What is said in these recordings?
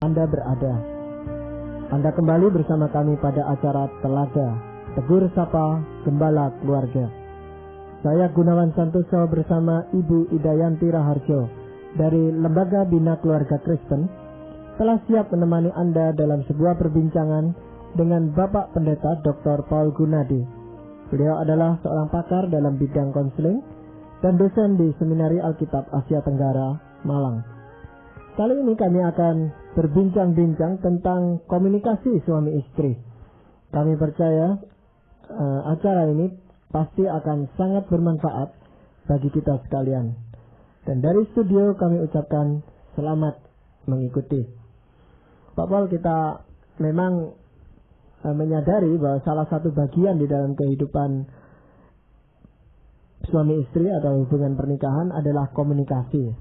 Anda berada. Anda kembali bersama kami pada acara Telaga Tegur Sapa Gembala Keluarga. Saya Gunawan Santoso bersama Ibu Idayanti Raharjo dari Lembaga Bina Keluarga Kristen telah siap menemani Anda dalam sebuah perbincangan dengan Bapak Pendeta Dr. Paul Gunadi. Beliau adalah seorang pakar dalam bidang konseling dan dosen di Seminari Alkitab Asia Tenggara, Malang. Kali ini kami akan berbincang-bincang tentang komunikasi suami istri. Kami percaya acara ini pasti akan sangat bermanfaat bagi kita sekalian. Dan dari studio kami ucapkan selamat mengikuti. Pak Paul, kita memang menyadari bahwa salah satu bagian di dalam kehidupan suami istri atau hubungan pernikahan adalah komunikasi.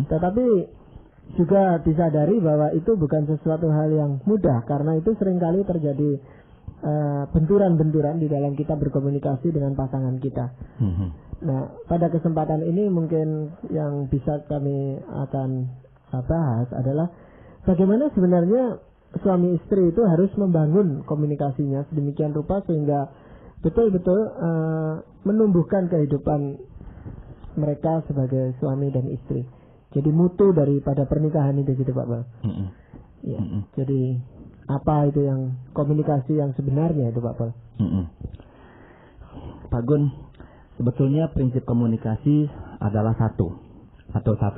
Tetapi juga disadari bahwa itu bukan sesuatu hal yang mudah, karena itu seringkali terjadi benturan-benturan di dalam kita berkomunikasi dengan pasangan kita. Nah, pada kesempatan ini mungkin yang bisa kami akan bahas adalah bagaimana sebenarnya suami istri itu harus membangun komunikasinya sedemikian rupa sehingga betul-betul menumbuhkan kehidupan mereka sebagai suami dan istri. Jadi mutu daripada pernikahan itu gitu Pak Bal. Ya. Jadi apa itu yang komunikasi yang sebenarnya itu Pak Bal? Pak Gun, sebetulnya prinsip komunikasi adalah satu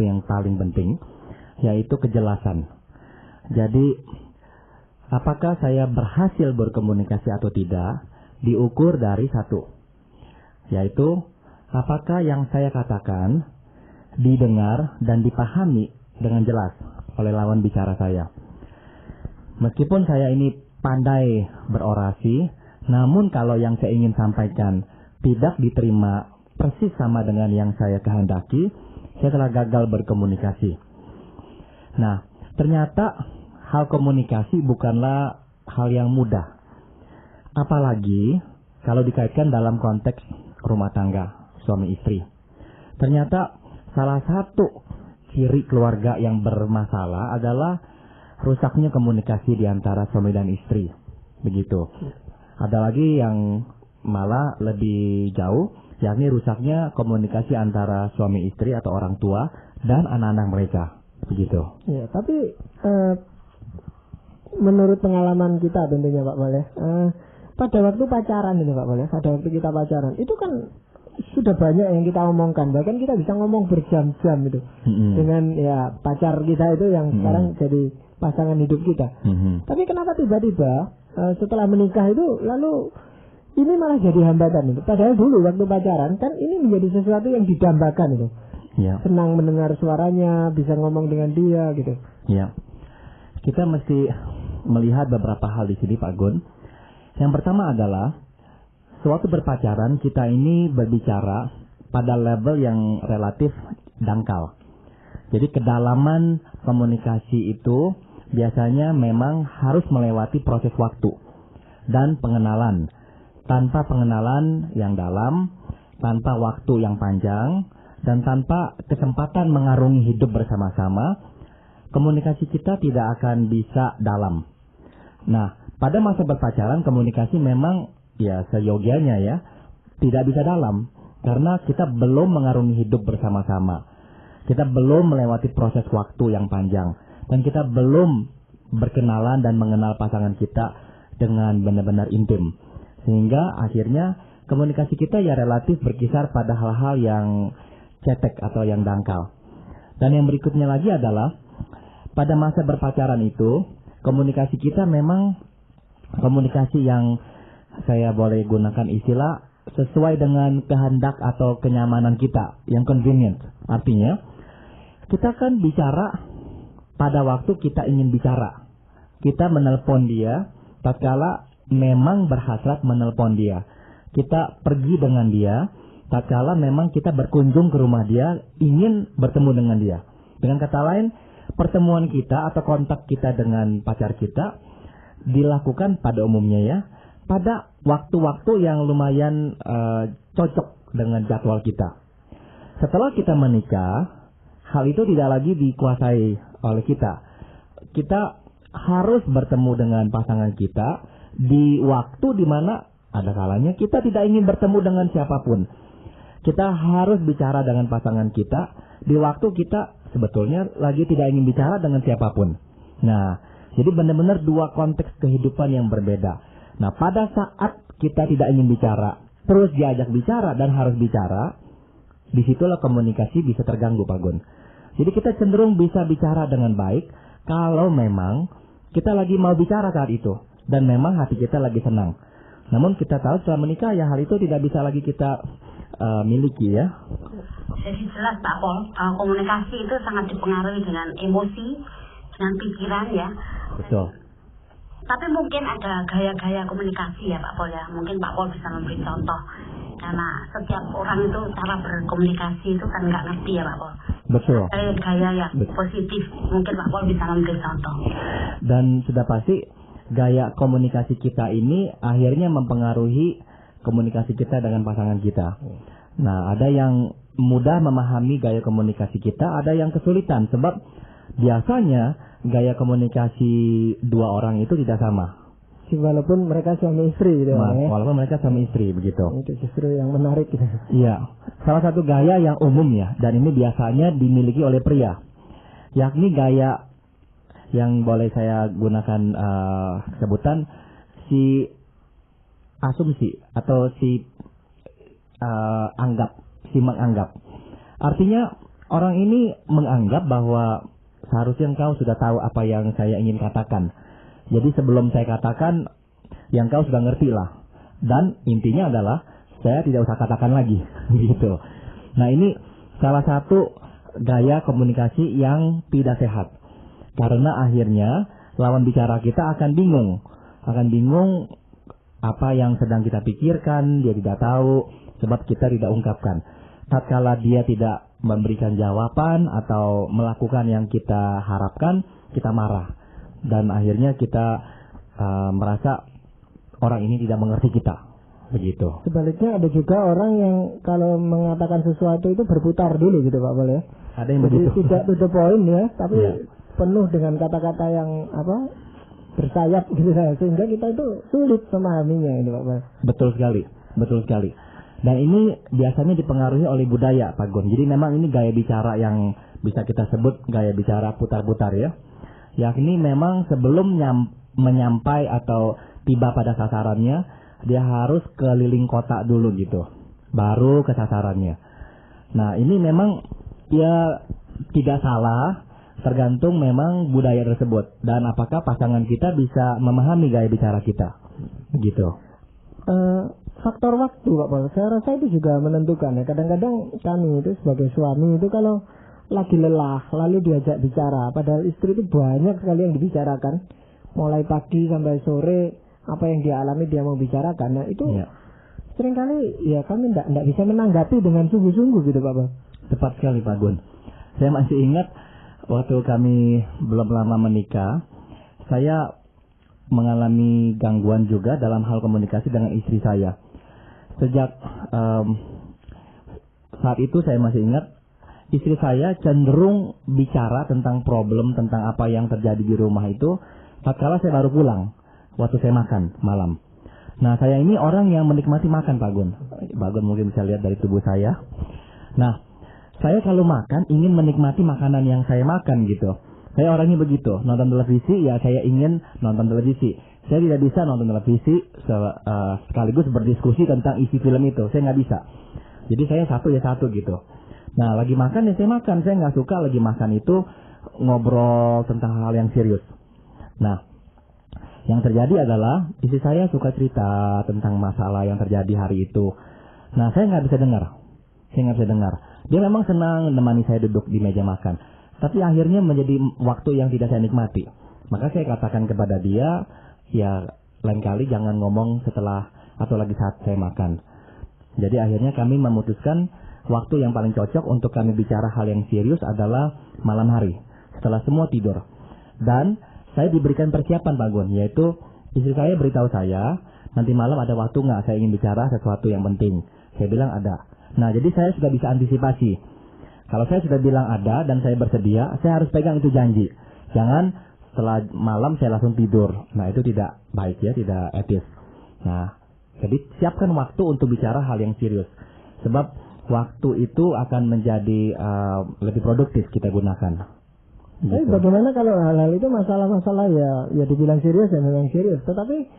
yang paling penting, yaitu kejelasan. Jadi apakah saya berhasil berkomunikasi atau tidak diukur dari satu, yaitu apakah yang saya katakan didengar dan dipahami dengan jelas oleh lawan bicara saya. Meskipun saya ini pandai berorasi, namun kalau yang saya ingin sampaikan tidak diterima persis sama dengan yang saya kehendaki, saya telah gagal berkomunikasi. Nah, ternyata hal komunikasi bukanlah hal yang mudah. Apalagi kalau dikaitkan dalam konteks rumah tangga, suami istri. Ternyata salah satu ciri keluarga yang bermasalah adalah rusaknya komunikasi di antara suami dan istri. Begitu. Ada lagi yang malah lebih jauh, yakni rusaknya komunikasi antara suami istri atau orang tua dan anak-anak mereka. Begitu. Ya, tapi menurut pengalaman kita tentunya Pak Bal, pada waktu pacaran ini Pak Bal, pada waktu kita pacaran itu kan sudah banyak yang kita omongkan, bahkan kita bisa ngomong berjam-jam itu dengan ya pacar kita itu yang sekarang jadi pasangan hidup kita. Tapi kenapa tiba-tiba setelah menikah itu lalu ini malah jadi hambatan itu? Padahal dulu waktu pacaran kan ini menjadi sesuatu yang didambakan itu. Ya. Senang mendengar suaranya, bisa ngomong dengan dia gitu. Ya. Kita mesti melihat beberapa hal di sini Pak Gun. Yang pertama adalah sewaktu berpacaran kita ini berbicara pada level yang relatif dangkal. Jadi kedalaman komunikasi itu biasanya memang harus melewati proses waktu dan pengenalan. Tanpa pengenalan yang dalam, tanpa waktu yang panjang, dan tanpa kesempatan mengarungi hidup bersama-sama, komunikasi kita tidak akan bisa dalam. Nah, pada masa berpacaran komunikasi memang ya seyogianya ya tidak bisa dalam karena kita belum mengarungi hidup bersama-sama, kita belum melewati proses waktu yang panjang, dan kita belum berkenalan dan mengenal pasangan kita dengan benar-benar intim, sehingga akhirnya komunikasi kita ya relatif berkisar pada hal-hal yang cetek atau yang dangkal. Dan yang berikutnya lagi adalah pada masa berpacaran itu komunikasi kita memang komunikasi yang saya boleh gunakan istilah sesuai dengan kehendak atau kenyamanan kita yang convenient. Artinya kita kan bicara pada waktu kita ingin bicara. Kita menelpon dia tatkala memang berhasrat menelpon dia. Kita pergi dengan dia tatkala memang kita berkunjung ke rumah dia, ingin bertemu dengan dia. Dengan kata lain, pertemuan kita atau kontak kita dengan pacar kita dilakukan pada umumnya ya pada waktu-waktu yang lumayan cocok dengan jadwal kita. Setelah kita menikah, hal itu tidak lagi dikuasai oleh kita. kita harus bertemu dengan pasangan kita di waktu dimana ada kalanya kita tidak ingin bertemu dengan siapapun. Kita harus bicara dengan pasangan kita di waktu kita sebetulnya lagi tidak ingin bicara dengan siapapun. Nah, jadi benar-benar dua konteks kehidupan yang berbeda. Nah, pada saat kita tidak ingin bicara, terus diajak bicara dan harus bicara, disitulah komunikasi bisa terganggu, Pak Gun. Jadi kita cenderung bisa bicara dengan baik kalau memang kita lagi mau bicara saat itu dan memang hati kita lagi senang. Namun kita tahu setelah menikah ya hal itu tidak bisa lagi kita miliki ya. Jadi jelas Pak Pol, komunikasi itu sangat dipengaruhi dengan emosi, dengan pikiran ya. Betul. Tapi mungkin ada gaya-gaya komunikasi ya Pak Pol ya. Mungkin Pak Pol bisa memberi contoh. Karena setiap orang itu cara berkomunikasi itu kan nggak ngerti ya Pak Pol. Betul. Gaya yang positif. Mungkin Pak Pol bisa memberi contoh. Dan sudah pasti gaya komunikasi kita ini akhirnya mempengaruhi komunikasi kita dengan pasangan kita. Nah, ada yang mudah memahami gaya komunikasi kita, ada yang kesulitan sebab biasanya gaya komunikasi dua orang itu tidak sama. Walaupun mereka suami istri gitu ya. Walaupun mereka suami istri begitu. Itu justru yang menarik gitu. Iya. Salah satu gaya yang umum ya, dan ini biasanya dimiliki oleh pria. Yakni gaya yang boleh saya gunakan sebutan si asumsi atau si menganggap. Artinya orang ini menganggap bahwa seharusnya engkau sudah tahu apa yang saya ingin katakan. Jadi sebelum saya katakan, yang kau sudah ngerti lah. Dan intinya adalah saya tidak usah katakan lagi, gitu. Nah ini salah satu gaya komunikasi yang tidak sehat. Karena akhirnya lawan bicara kita akan bingung apa yang sedang kita pikirkan, dia tidak tahu sebab kita tidak ungkapkan. Tatkala dia tidak memberikan jawaban atau melakukan yang kita harapkan, kita marah. Dan akhirnya kita merasa orang ini tidak mengerti kita, begitu. Sebaliknya ada juga orang yang kalau mengatakan sesuatu itu berputar dulu gitu Pak Bol ya. Ada yang jadi begitu. Tidak to the point ya, tapi penuh dengan kata-kata yang bersayap gitu sehingga kita itu sulit memahaminya ini Pak Bol. Betul sekali. Dan ini biasanya dipengaruhi oleh budaya Pak Gun. Jadi memang ini gaya bicara yang bisa kita sebut gaya bicara putar-putar ya. Yakni memang sebelum menyampai atau tiba pada sasarannya, dia harus keliling kota dulu gitu, baru ke sasarannya. Nah ini memang ya tidak salah, tergantung memang budaya tersebut dan apakah pasangan kita bisa memahami gaya bicara kita, gitu. Faktor waktu Pak Paul, saya rasa itu juga menentukan ya. Kadang-kadang kami itu sebagai suami itu kalau lagi lelah lalu diajak bicara, padahal istri itu banyak sekali yang dibicarakan, mulai pagi sampai sore apa yang dia alami dia mau bicarakan. Nah itu seringkali ya kami tidak bisa menanggapi dengan sungguh-sungguh gitu Pak Paul. Tepat sekali Pak Gun. Saya masih ingat waktu kami belum lama menikah, saya mengalami gangguan juga dalam hal komunikasi dengan istri saya. Sejak saat itu saya masih ingat, istri saya cenderung bicara tentang problem, tentang apa yang terjadi di rumah itu tatkala saya baru pulang, waktu saya makan malam. Nah saya ini orang yang menikmati makan Pak Gun. Pak Gun mungkin bisa lihat dari tubuh saya. Nah saya kalau makan ingin menikmati makanan yang saya makan gitu. Saya orangnya begitu, nonton televisi ya saya ingin nonton televisi. Saya tidak bisa nonton televisi sekaligus berdiskusi tentang isi film itu, saya nggak bisa. Jadi saya satu ya satu gitu. Nah lagi makan ya saya makan, saya nggak suka lagi makan itu ngobrol tentang hal yang serius. Nah yang terjadi adalah istri saya suka cerita tentang masalah yang terjadi hari itu. Nah saya nggak bisa dengar. Dia memang senang menemani saya duduk di meja makan. Tapi akhirnya menjadi waktu yang tidak saya nikmati. Maka saya katakan kepada dia, ya lain kali jangan ngomong setelah atau lagi saat saya makan. Jadi akhirnya kami memutuskan waktu yang paling cocok untuk kami bicara hal yang serius adalah malam hari. Setelah semua tidur. Dan saya diberikan persiapan Pak Gun, yaitu istri saya beritahu saya, nanti malam ada waktu nggak saya ingin bicara sesuatu yang penting. Saya bilang ada. Nah jadi saya sudah bisa antisipasi. Kalau saya sudah bilang ada dan saya bersedia, saya harus pegang itu janji. Jangan setelah malam saya langsung tidur. Nah, itu tidak baik ya, tidak etis. Nah, jadi siapkan waktu untuk bicara hal yang serius. Sebab waktu itu akan menjadi lebih produktif kita gunakan. Tapi bagaimana kalau hal-hal itu masalah-masalah ya dibilang serius ya memang serius, tetapi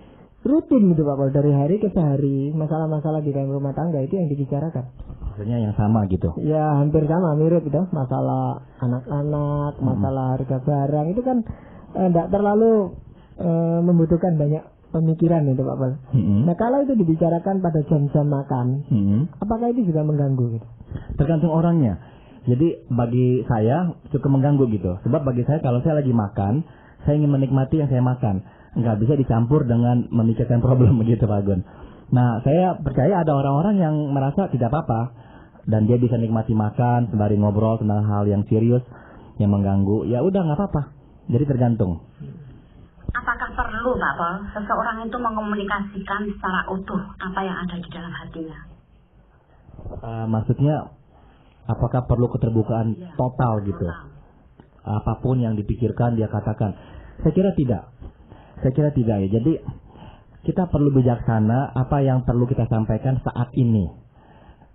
rutin gitu Pak Pol, dari hari ke hari masalah-masalah di dalam rumah tangga itu yang dibicarakan. Maksudnya yang sama gitu. Ya hampir sama, mirip gitu. Masalah anak-anak, masalah harga barang itu kan tidak terlalu membutuhkan banyak pemikiran itu Pak Pol. Nah kalau itu dibicarakan pada jam-jam makan, apakah itu juga mengganggu gitu? Tergantung orangnya. Jadi bagi saya cukup mengganggu gitu. Sebab bagi saya kalau saya lagi makan, saya ingin menikmati yang saya makan. Nggak bisa dicampur dengan memikirkan problem begitu Pak Gun. Nah saya percaya ada orang-orang yang merasa tidak apa-apa. Dan dia bisa nikmati makan sembari ngobrol tentang hal yang serius, yang mengganggu. Ya udah nggak apa-apa. Jadi tergantung. Apakah perlu Pak Pol seseorang itu mengkomunikasikan secara utuh apa yang ada di dalam hatinya? Maksudnya apakah perlu keterbukaan total gitu? Apapun yang dipikirkan dia katakan. Saya kira tidak. Saya kira tidak ya. Jadi kita perlu bijaksana apa yang perlu kita sampaikan saat ini.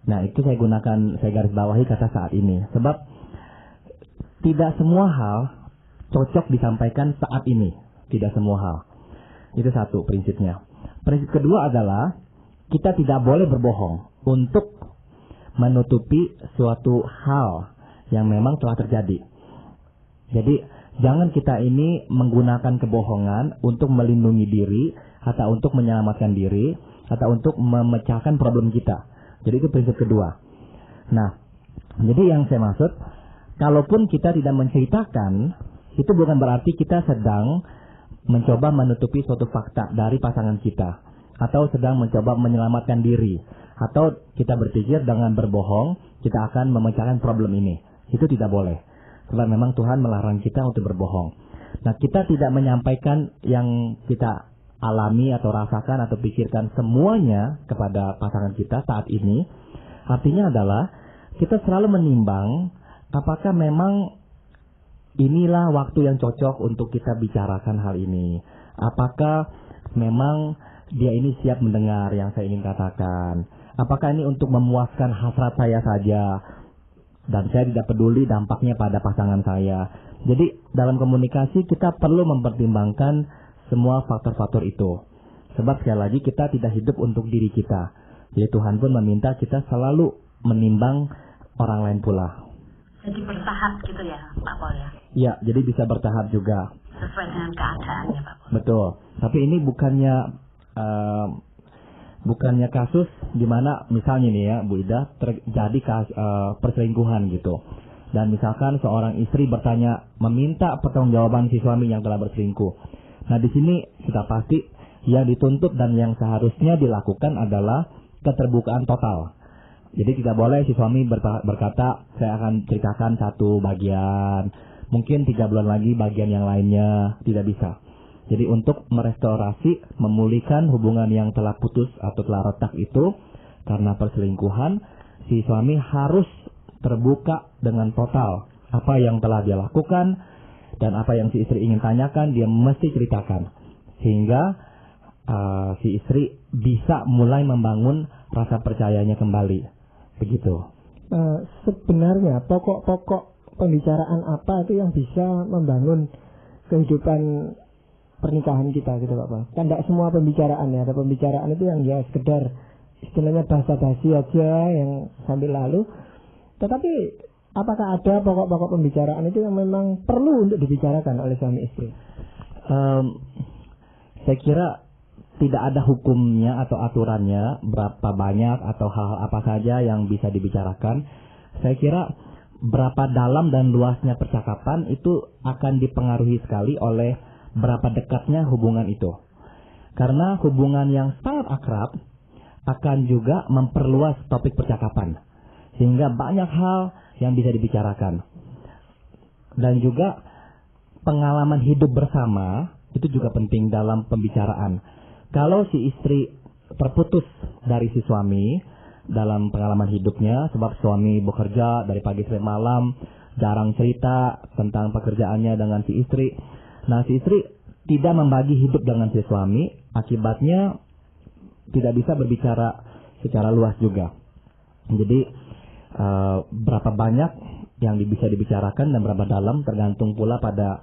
Nah itu saya garis bawahi kata saat ini. Sebab tidak semua hal cocok disampaikan saat ini. Tidak semua hal. Itu satu prinsipnya. Prinsip kedua adalah kita tidak boleh berbohong untuk menutupi suatu hal yang memang telah terjadi. Jadi jangan kita ini menggunakan kebohongan untuk melindungi diri atau untuk menyelamatkan diri atau untuk memecahkan problem kita. Jadi itu prinsip kedua. Nah, jadi yang saya maksud, kalaupun kita tidak menceritakan, itu bukan berarti kita sedang mencoba menutupi suatu fakta dari pasangan kita atau sedang mencoba menyelamatkan diri. Atau kita berpikir dengan berbohong kita akan memecahkan problem ini. Itu tidak boleh. Sebab memang Tuhan melarang kita untuk berbohong. Nah kita tidak menyampaikan yang kita alami atau rasakan atau pikirkan semuanya kepada pasangan kita saat ini. Artinya adalah kita selalu menimbang apakah memang inilah waktu yang cocok untuk kita bicarakan hal ini. Apakah memang dia ini siap mendengar yang saya ingin katakan. Apakah ini untuk memuaskan hasrat saya saja dan saya tidak peduli dampaknya pada pasangan saya. Jadi dalam komunikasi kita perlu mempertimbangkan semua faktor-faktor itu. Sebab sekali lagi kita tidak hidup untuk diri kita. Jadi Tuhan pun meminta kita selalu menimbang orang lain pula. Jadi bertahap gitu ya Pak Pol ya? Ya, jadi bisa bertahap juga. Sesuai dengan keadaannya Pak Pol. Betul. Tapi ini bukannya kasus di mana misalnya nih ya Bu Ida terjadi perselingkuhan gitu. Dan misalkan seorang istri bertanya meminta pertanggungjawaban si suami yang telah berselingkuh. Nah di sini sudah pasti yang dituntut dan yang seharusnya dilakukan adalah keterbukaan total. Jadi tidak boleh si suami berkata saya akan ceritakan satu bagian, mungkin 3 bulan lagi bagian yang lainnya, tidak bisa. Jadi untuk merestorasi, memulihkan hubungan yang telah putus atau telah retak itu karena perselingkuhan, si suami harus terbuka dengan total apa yang telah dia lakukan dan apa yang si istri ingin tanyakan dia mesti ceritakan sehingga si istri bisa mulai membangun rasa percayanya kembali. Begitu. Sebenarnya pokok-pokok pembicaraan apa itu yang bisa membangun kehidupan pernikahan kita gitu Pak. Kan tidak semua pembicaraan ya, ada pembicaraan itu yang ya sekedar istilahnya basa-basi aja yang sambil lalu. Tetapi apakah ada pokok-pokok pembicaraan itu yang memang perlu untuk dibicarakan oleh suami istri? Saya kira tidak ada hukumnya atau aturannya berapa banyak atau hal-hal apa saja yang bisa dibicarakan. Saya kira berapa dalam dan luasnya percakapan itu akan dipengaruhi sekali oleh berapa dekatnya hubungan itu. Karena hubungan yang sangat akrab akan juga memperluas topik percakapan. Sehingga banyak hal yang bisa dibicarakan. Dan juga pengalaman hidup bersama itu juga penting dalam pembicaraan. Kalau si istri terputus dari si suami dalam pengalaman hidupnya, sebab suami bekerja dari pagi sampai malam, jarang cerita tentang pekerjaannya dengan si istri. Nah, si istri tidak membagi hidup dengan si suami, akibatnya tidak bisa berbicara secara luas juga. Jadi berapa banyak yang bisa dibicarakan dan berapa dalam tergantung pula pada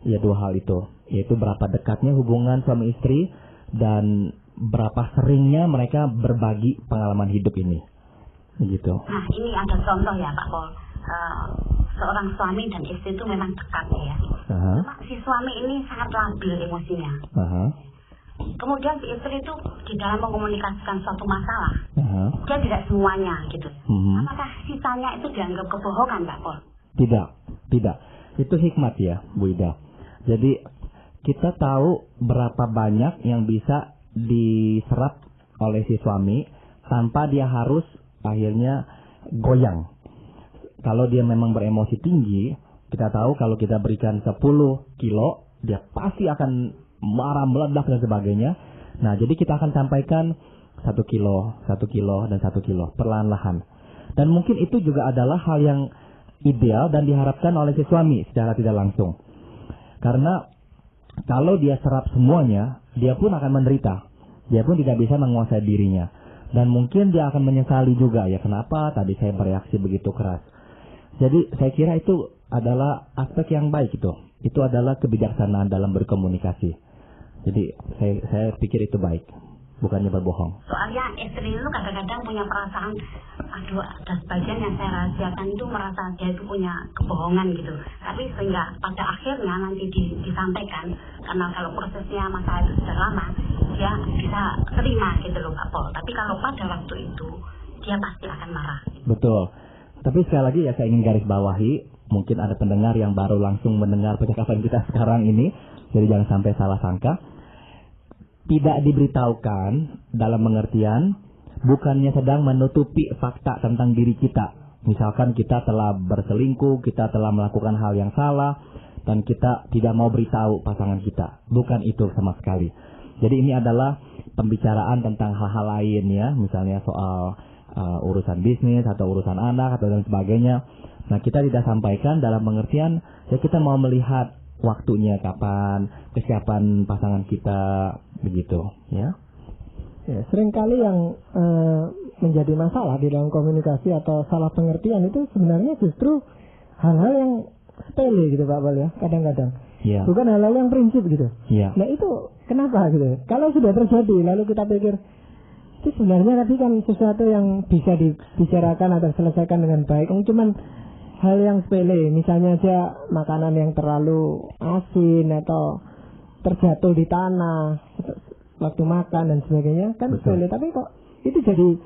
ya dua hal itu, yaitu berapa dekatnya hubungan suami istri dan berapa seringnya mereka berbagi pengalaman hidup ini. Begitu. Nah, ini ada contoh ya Pak Pol. Seorang suami dan istri itu memang dekat ya. Si suami ini sangat labil emosinya. Kemudian si istri itu di dalam mengkomunikasikan suatu masalah, dia tidak semuanya gitu. Apakah sisanya itu dianggap kebohongan, Pak Pol? Tidak. Itu hikmat ya, Bu Ida. Jadi kita tahu berapa banyak yang bisa diserap oleh si suami tanpa dia harus akhirnya goyang. Kalau dia memang beremosi tinggi, kita tahu kalau kita berikan 10 kilo, dia pasti akan marah, meledak dan sebagainya. Nah, jadi kita akan sampaikan 1 kilo, 1 kilo, dan 1 kilo, perlahan-lahan. Dan mungkin itu juga adalah hal yang ideal dan diharapkan oleh si suami secara tidak langsung. Karena kalau dia serap semuanya, dia pun akan menderita. Dia pun tidak bisa menguasai dirinya. Dan mungkin dia akan menyesali juga, ya kenapa tadi saya bereaksi begitu keras. Jadi saya kira itu adalah aspek yang baik itu. Itu adalah kebijaksanaan dalam berkomunikasi. Jadi saya pikir itu baik, bukannya berbohong. Soalnya istri itu kadang-kadang punya perasaan, aduh ada sebagian yang saya rahasiakan itu merasa dia itu punya kebohongan gitu. Tapi sehingga pada akhirnya nanti disampaikan, karena kalau prosesnya masalah itu sudah lama, dia bisa terima gitu loh Pak Pol. Tapi kalau pada waktu itu, dia pasti akan marah. Betul. Tapi sekali lagi ya saya ingin garis bawahi, mungkin ada pendengar yang baru langsung mendengar percakapan kita sekarang ini, jadi jangan sampai salah sangka. Tidak diberitahukan dalam pengertian bukannya sedang menutupi fakta tentang diri kita. Misalkan kita telah berselingkuh, kita telah melakukan hal yang salah, dan kita tidak mau beritahu pasangan kita. Bukan itu sama sekali. Jadi ini adalah pembicaraan tentang hal-hal lain ya, misalnya soal urusan bisnis atau urusan anak atau dan sebagainya. Nah, kita tidak sampaikan dalam pengertian ya kita mau melihat waktunya kapan, kesiapan pasangan kita, begitu ya. Ya, seringkali yang menjadi masalah di dalam komunikasi atau salah pengertian itu sebenarnya justru hal-hal yang sepele gitu Pak Pol ya, kadang-kadang. Ya. Bukan hal-hal yang prinsip gitu. Ya. Nah itu kenapa gitu? Kalau sudah terjadi lalu kita pikir itu sebenarnya tadi kan sesuatu yang bisa dibicarakan atau selesaikan dengan baik. Cuman hal yang sepele, misalnya aja makanan yang terlalu asin atau terjatuh di tanah waktu makan dan sebagainya kan sepele, tapi kok itu jadi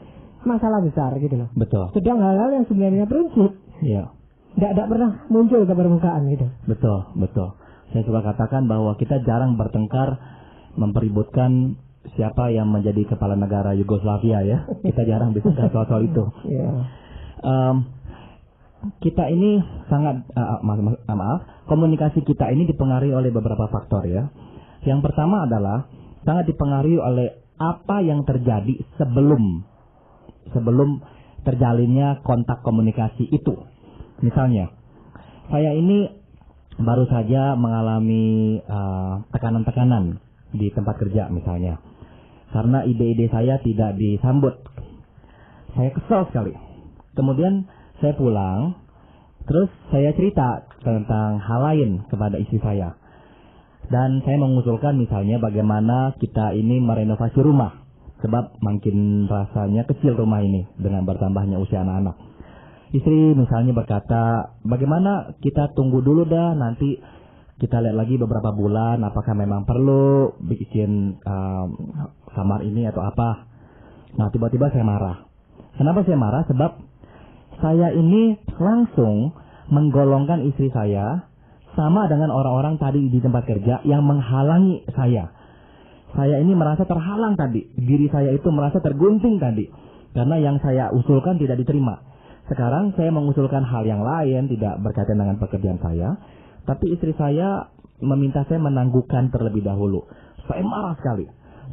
masalah besar gitu loh. Betul. Sedang hal-hal yang sebenarnya prinsip, ya, tidak pernah muncul ke permukaan gitu. Betul. Saya suka katakan bahwa kita jarang bertengkar mempeributkan siapa yang menjadi kepala negara Yugoslavia ya. Kita jarang bicara soal itu. Yeah. Kita ini sangat komunikasi kita ini dipengaruhi oleh beberapa faktor ya. Yang pertama adalah sangat dipengaruhi oleh apa yang terjadi sebelum terjalinnya kontak komunikasi itu. Misalnya, saya ini baru saja mengalami tekanan-tekanan di tempat kerja misalnya. Karena ide-ide saya tidak disambut. Saya kesal sekali. Kemudian saya pulang, terus saya cerita tentang hal lain kepada istri saya. Dan saya mengusulkan misalnya bagaimana kita ini merenovasi rumah. Sebab makin rasanya kecil rumah ini dengan bertambahnya usia anak-anak. Istri misalnya berkata, bagaimana kita tunggu dulu dah, nanti kita lihat lagi beberapa bulan apakah memang perlu bikin kamar ini atau apa. Nah, tiba-tiba saya marah. Kenapa saya marah? Sebab saya ini langsung menggolongkan istri saya sama dengan orang-orang tadi di tempat kerja yang menghalangi saya. Saya ini merasa terhalang tadi. Diri saya itu merasa tergunting tadi. Karena yang saya usulkan tidak diterima. Sekarang saya mengusulkan hal yang lain, tidak berkaitan dengan pekerjaan saya. Tapi istri saya meminta saya menangguhkan terlebih dahulu. Saya marah sekali.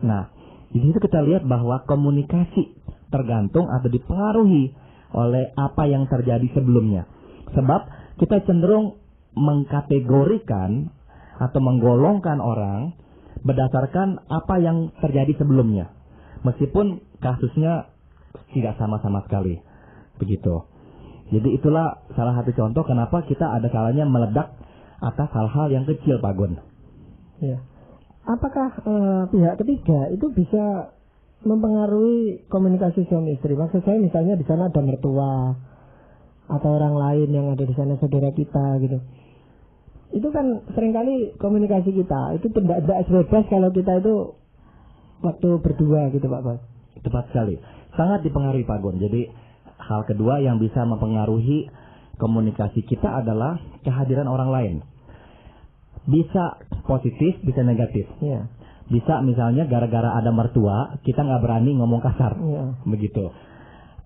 Nah, di situ kita lihat bahwa komunikasi tergantung atau dipengaruhi oleh apa yang terjadi sebelumnya. Sebab kita cenderung mengkategorikan atau menggolongkan orang berdasarkan apa yang terjadi sebelumnya, meskipun kasusnya tidak sama sekali. Begitu. Jadi itulah salah satu contoh kenapa kita ada kalanya meledak atas hal-hal yang kecil, Pak Gun. Ya. Apakah pihak ketiga itu bisa mempengaruhi komunikasi suami istri? Maksud saya misalnya di sana ada mertua atau orang lain yang ada di sana, saudara kita gitu. Itu kan seringkali komunikasi kita itu tidak bebas kalau kita itu waktu berdua gitu, Pak Bos. Tepat sekali. Sangat dipengaruhi, Pak Gun. Jadi hal kedua yang bisa mempengaruhi komunikasi kita adalah kehadiran orang lain. Bisa positif, bisa negatif. Ya. Bisa misalnya gara-gara ada mertua, kita nggak berani ngomong kasar. Ya. Begitu.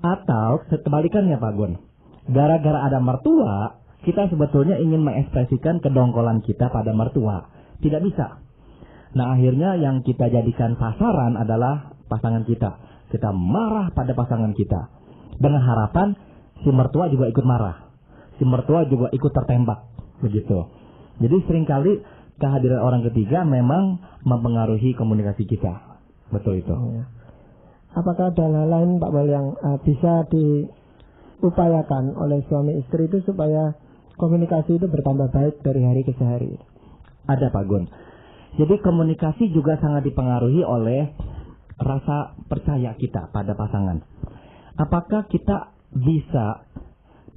Atau kebalikannya, Pak Gun. Gara-gara ada mertua, kita sebetulnya ingin mengekspresikan kedongkolan kita pada mertua. Tidak bisa. Nah, akhirnya yang kita jadikan sasaran adalah pasangan kita. Kita marah pada pasangan kita. Dengan harapan si mertua juga ikut marah. Si mertua juga ikut tertembak. Begitu. Jadi seringkali kehadiran orang ketiga memang mempengaruhi komunikasi kita. Betul itu. Ya. Apakah ada hal lain, Pak Bal, yang bisa diupayakan oleh suami istri itu supaya komunikasi itu bertambah baik dari hari ke hari? Ada, Pak Gun. Jadi komunikasi juga sangat dipengaruhi oleh rasa percaya kita pada pasangan. Apakah kita bisa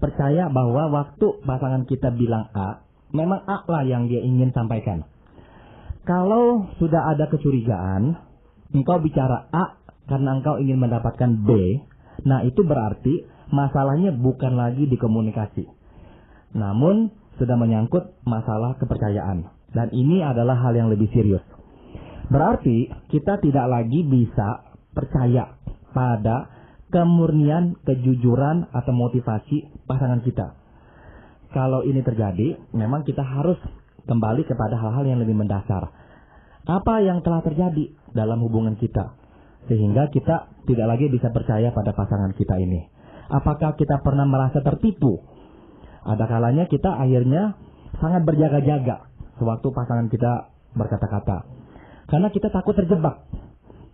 percaya bahwa waktu pasangan kita bilang A, memang A lah yang dia ingin sampaikan. Kalau sudah ada kecurigaan, engkau bicara A karena engkau ingin mendapatkan B, nah itu berarti masalahnya bukan lagi di komunikasi, namun sudah menyangkut masalah kepercayaan. Dan ini adalah hal yang lebih serius. Berarti kita tidak lagi bisa percaya pada kemurnian, kejujuran, atau motivasi pasangan kita. Kalau ini terjadi, memang kita harus kembali kepada hal-hal yang lebih mendasar. Apa yang telah terjadi dalam hubungan kita, sehingga kita tidak lagi bisa percaya pada pasangan kita ini. Apakah kita pernah merasa tertipu? Ada kalanya kita akhirnya sangat berjaga-jaga sewaktu pasangan kita berkata-kata. Karena kita takut terjebak.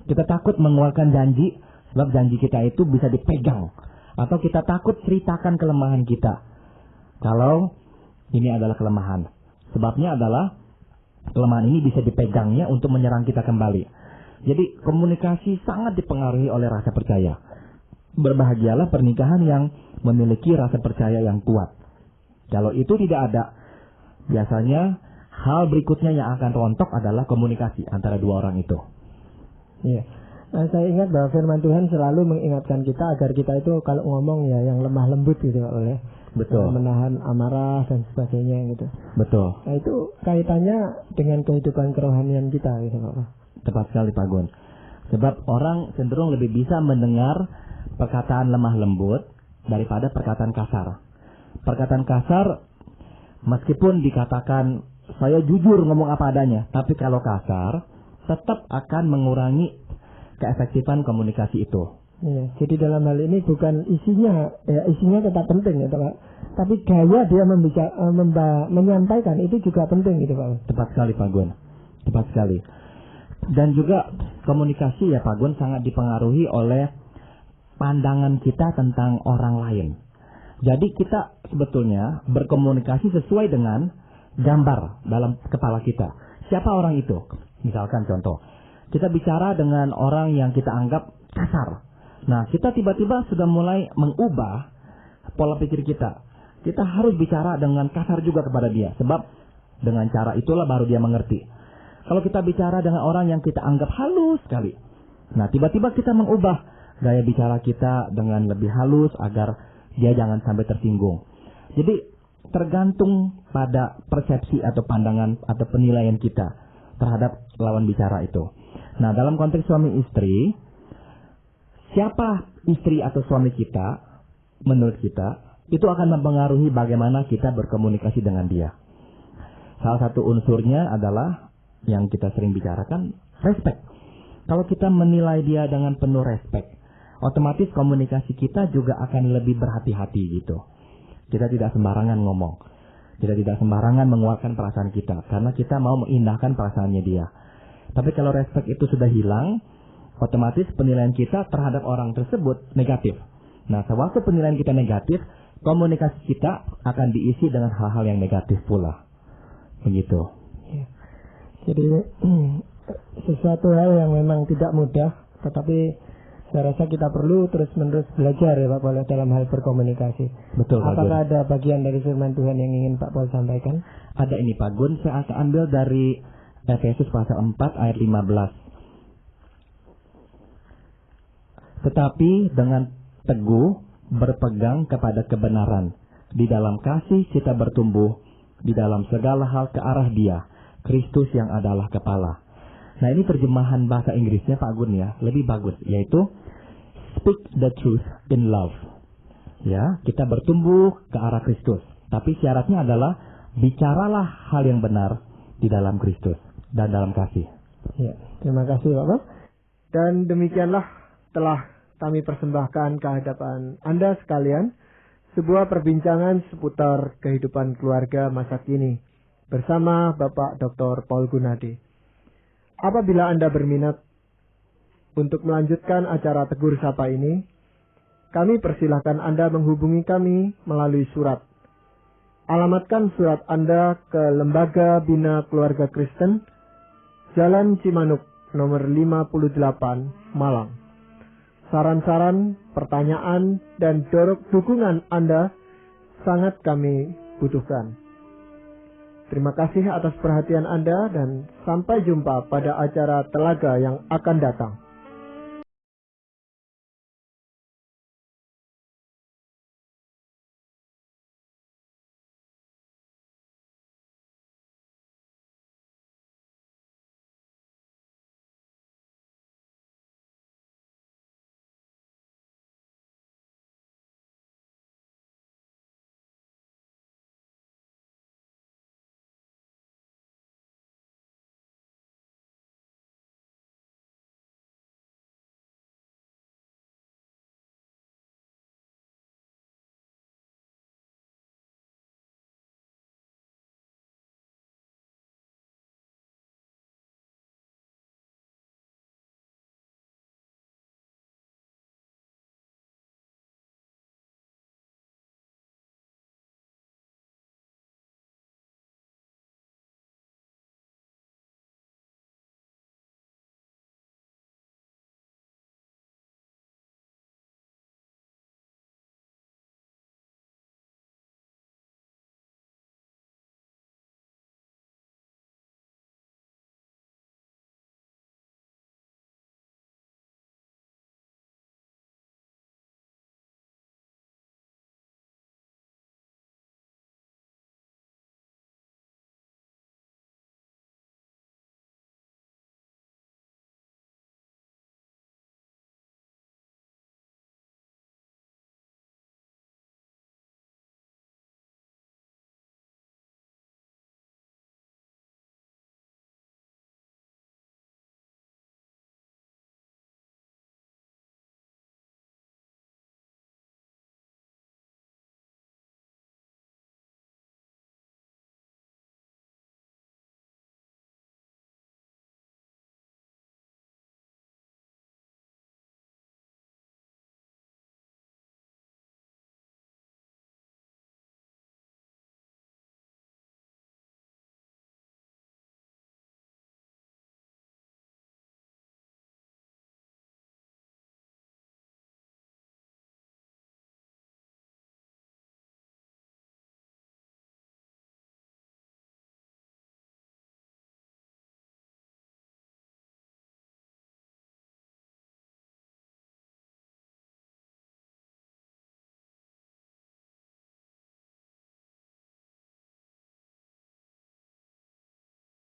Kita takut mengeluarkan janji, sebab janji kita itu bisa dipegang. Atau kita takut ceritakan kelemahan kita. Kalau ini adalah kelemahan. Sebabnya adalah kelemahan ini bisa dipegangnya untuk menyerang kita kembali. Jadi komunikasi sangat dipengaruhi oleh rasa percaya. Berbahagialah pernikahan yang memiliki rasa percaya yang kuat. Kalau itu tidak ada, biasanya hal berikutnya yang akan rontok adalah komunikasi antara dua orang itu. Iya. Nah, saya ingat bahwa firman Tuhan selalu mengingatkan kita agar kita itu kalau ngomong ya yang lemah lembut gitu, oleh betul, menahan amarah dan sebagainya gitu. Betul. Nah, itu kaitannya dengan kehidupan kerohanian kita gitu, Pak. Tepat sekali, Pak Gun. Sebab orang cenderung lebih bisa mendengar perkataan lemah lembut daripada perkataan kasar. Perkataan kasar meskipun dikatakan saya jujur ngomong apa adanya, tapi kalau kasar tetap akan mengurangi keefektifan komunikasi itu. Iya, jadi dalam hal ini bukan isinya, ya isinya tetap penting ya, Pak. Tapi gaya dia menyampaikan itu juga penting gitu, Pak. Tepat sekali, Pak Gun. Tepat sekali. Dan juga komunikasi ya, Pak Gun, sangat dipengaruhi oleh pandangan kita tentang orang lain. Jadi kita sebetulnya berkomunikasi sesuai dengan gambar dalam kepala kita. Siapa orang itu? Misalkan contoh, kita bicara dengan orang yang kita anggap kasar. Nah, kita tiba-tiba sudah mulai mengubah pola pikir kita. Kita harus bicara dengan kasar juga kepada dia. Sebab dengan cara itulah baru dia mengerti. Kalau kita bicara dengan orang yang kita anggap halus sekali. Nah, tiba-tiba kita mengubah gaya bicara kita dengan lebih halus agar dia jangan sampai tersinggung. Jadi tergantung pada persepsi atau pandangan atau penilaian kita terhadap lawan bicara itu. Nah, dalam konteks suami istri, siapa istri atau suami kita, menurut kita, itu akan mempengaruhi bagaimana kita berkomunikasi dengan dia. Salah satu unsurnya adalah yang kita sering bicarakan, respect. Kalau kita menilai dia dengan penuh respect, otomatis komunikasi kita juga akan lebih berhati-hati gitu. Kita tidak sembarangan ngomong. Kita tidak sembarangan mengeluarkan perasaan kita, karena kita mau mengindahkan perasaannya dia. Tapi kalau respect itu sudah hilang, otomatis penilaian kita terhadap orang tersebut negatif. Nah, sewaktu penilaian kita negatif, komunikasi kita akan diisi dengan hal-hal yang negatif pula. Begitu. Ya. Jadi sesuatu hal yang memang tidak mudah, tetapi saya rasa kita perlu terus-menerus belajar ya Pak Paul dalam hal berkomunikasi. Betul, Pak Gun. Apakah ada bagian dari firman Tuhan yang ingin Pak Paul sampaikan? Ada ini Pak Gun, saya akan ambil dari Efesus pasal 4 ayat 15. Tetapi dengan teguh berpegang kepada kebenaran, di dalam kasih kita bertumbuh di dalam segala hal ke arah Dia, Kristus yang adalah kepala. Nah, ini terjemahan bahasa Inggrisnya Pak Gun ya, lebih bagus, yaitu speak the truth in love. Ya, kita bertumbuh ke arah Kristus, tapi syaratnya adalah bicaralah hal yang benar di dalam Kristus dan dalam kasih. Ya, terima kasih Bapak. Dan demikianlah telah kami persembahkan ke hadapan Anda sekalian sebuah perbincangan seputar kehidupan keluarga masa kini bersama Bapak Dr. Paul Gunadi. Apabila Anda berminat untuk melanjutkan acara Tegur Sapa ini, kami persilahkan Anda menghubungi kami melalui surat. Alamatkan surat Anda ke Lembaga Bina Keluarga Kristen, Jalan Cimanuk, nomor 58, Malang. Saran-saran, pertanyaan, dan dukungan Anda sangat kami butuhkan. Terima kasih atas perhatian Anda dan sampai jumpa pada acara Telaga yang akan datang.